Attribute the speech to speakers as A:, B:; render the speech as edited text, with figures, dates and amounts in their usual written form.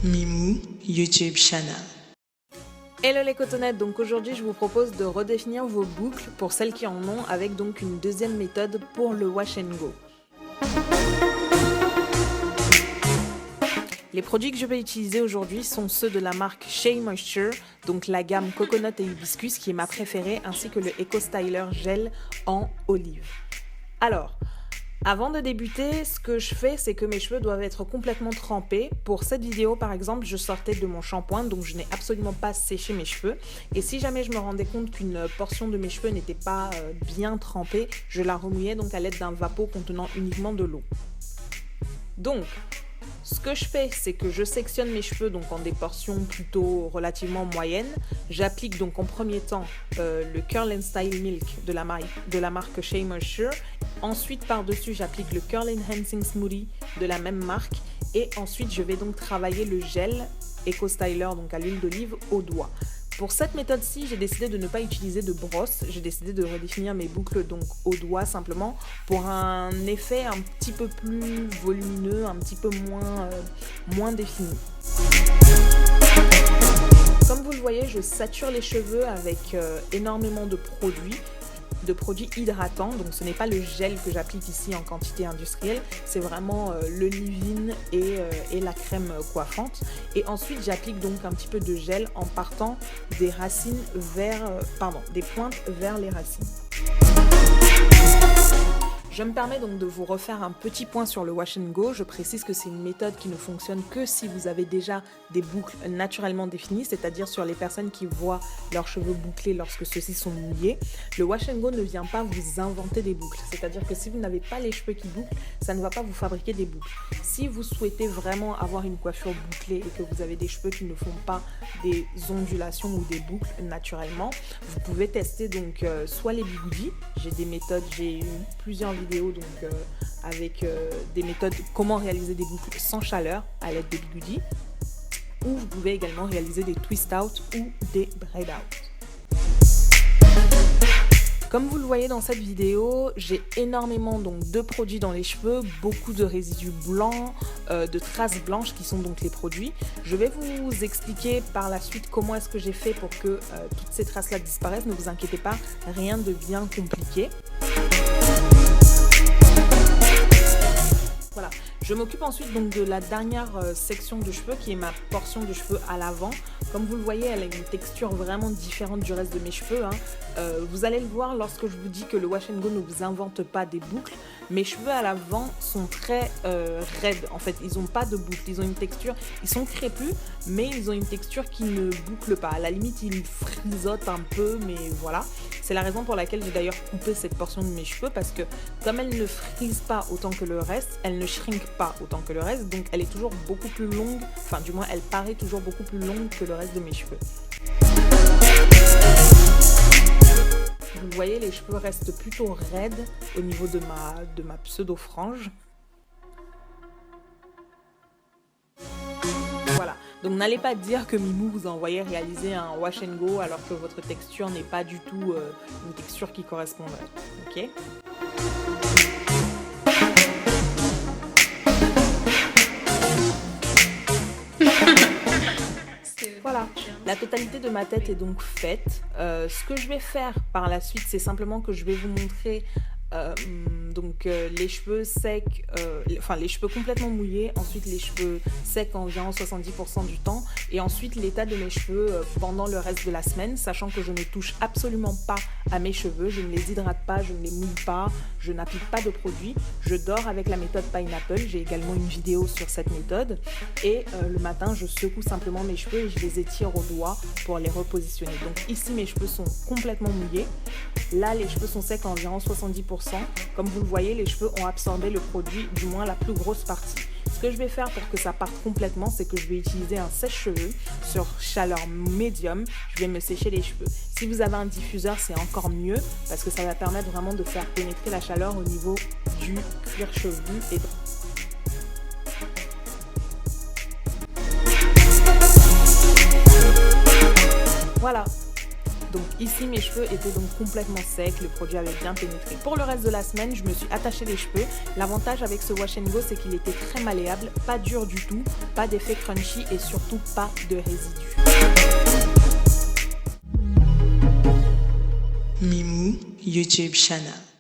A: Mimou YouTube Channel.
B: Hello les cotonnettes, donc aujourd'hui je vous propose de redéfinir vos boucles pour celles qui en ont avec donc une deuxième méthode pour le wash and go. Les produits que je vais utiliser aujourd'hui sont ceux de la marque Shea Moisture, donc la gamme Coconut et Hibiscus qui est ma préférée, ainsi que le Eco Styler Gel en olive. Alors, avant de débuter, ce que je fais, c'est que mes cheveux doivent être complètement trempés. Pour cette vidéo, par exemple, je sortais de mon shampoing, donc je n'ai absolument pas séché mes cheveux. Et si jamais je me rendais compte qu'une portion de mes cheveux n'était pas bien trempée, je la remouillais donc à l'aide d'un vapeau contenant uniquement de l'eau. Donc, ce que je fais, c'est que je sectionne mes cheveux donc en des portions plutôt relativement moyennes. J'applique donc en premier temps le Curl and Style Milk de la marque Shea Moisture. Ensuite, par-dessus, j'applique le Curl Enhancing Smoothie de la même marque. Et ensuite, je vais donc travailler le gel Eco Styler donc à l'huile d'olive au doigt. Pour cette méthode-ci, j'ai décidé de ne pas utiliser de brosse. J'ai décidé de redéfinir mes boucles donc au doigt simplement pour un effet un petit peu plus volumineux, un petit peu moins défini. Comme vous le voyez, je sature les cheveux avec énormément de produits hydratants. Donc ce n'est pas le gel que j'applique ici en quantité industrielle, c'est vraiment le leave-in et la crème coiffante. Et ensuite j'applique donc un petit peu de gel en partant des pointes vers les racines. Je me permets donc de vous refaire un petit point sur le wash and go. Je précise que c'est une méthode qui ne fonctionne que si vous avez déjà des boucles naturellement définies, c'est-à-dire sur les personnes qui voient leurs cheveux bouclés lorsque ceux-ci sont mouillés. Le wash and go ne vient pas vous inventer des boucles, c'est-à-dire que si vous n'avez pas les cheveux qui bouclent, ça ne va pas vous fabriquer des boucles. Si vous souhaitez vraiment avoir une coiffure bouclée et que vous avez des cheveux qui ne font pas des ondulations ou des boucles naturellement, vous pouvez tester donc soit les bigoudis. J'ai eu plusieurs vidéos donc avec des méthodes comment réaliser des boucles sans chaleur à l'aide des bigoudis, ou vous pouvez également réaliser des twist out ou des braid out. Comme vous le voyez dans cette vidéo, j'ai énormément donc de produits dans les cheveux, beaucoup de résidus blancs, de traces blanches qui sont donc les produits. Je vais vous expliquer par la suite comment est-ce que j'ai fait pour que toutes ces traces-là disparaissent. Ne vous inquiétez pas, rien de bien compliqué. Voilà. Je m'occupe ensuite donc de la dernière section de cheveux qui est ma portion de cheveux à l'avant. Comme vous le voyez, elle a une texture vraiment différente du reste de mes cheveux. Vous allez le voir lorsque je vous dis que le wash and go ne vous invente pas des boucles. Mes cheveux à l'avant sont très raides. En fait, ils n'ont pas de boucles. Ils ont une texture, ils sont crépus, mais ils ont une texture qui ne boucle pas. À la limite, ils frisotent un peu, mais voilà. C'est la raison pour laquelle j'ai d'ailleurs coupé cette portion de mes cheveux parce que comme elle ne frise pas autant que le reste, elle ne shrink pas autant que le reste, donc elle est toujours beaucoup plus longue, enfin du moins elle paraît toujours beaucoup plus longue que le reste de mes cheveux. Vous le voyez, les cheveux restent plutôt raides au niveau de ma pseudo-frange. Voilà, donc n'allez pas dire que Mimou vous a envoyé réaliser un wash and go alors que votre texture n'est pas du tout une texture qui correspondrait, ok ? Voilà, la totalité de ma tête est donc faite. Ce que je vais faire par la suite, c'est simplement que je vais vous montrer les cheveux secs, les cheveux complètement mouillés, ensuite les cheveux secs environ 70% du temps, et ensuite l'état de mes cheveux pendant le reste de la semaine, sachant que je ne touche absolument pas à mes cheveux, je ne les hydrate pas, je ne les mouille pas, je n'applique pas de produits, je dors avec la méthode Pineapple, j'ai également une vidéo sur cette méthode, et le matin je secoue simplement mes cheveux et je les étire au doigt pour les repositionner. Donc ici mes cheveux sont complètement mouillés, là les cheveux sont secs à environ 70%. Comme vous le voyez, les cheveux ont absorbé le produit, du moins la plus grosse partie. Ce que je vais faire pour que ça parte complètement, c'est que je vais utiliser un sèche-cheveux sur chaleur médium. Je vais me sécher les cheveux. Si vous avez un diffuseur, c'est encore mieux parce que ça va permettre vraiment de faire pénétrer la chaleur au niveau du cuir chevelu et voilà. Donc ici, mes cheveux étaient donc complètement secs, le produit avait bien pénétré. Pour le reste de la semaine, je me suis attaché les cheveux. L'avantage avec ce wash and go, c'est qu'il était très malléable, pas dur du tout, pas d'effet crunchy et surtout pas de résidus.
A: Mimou YouTube channel.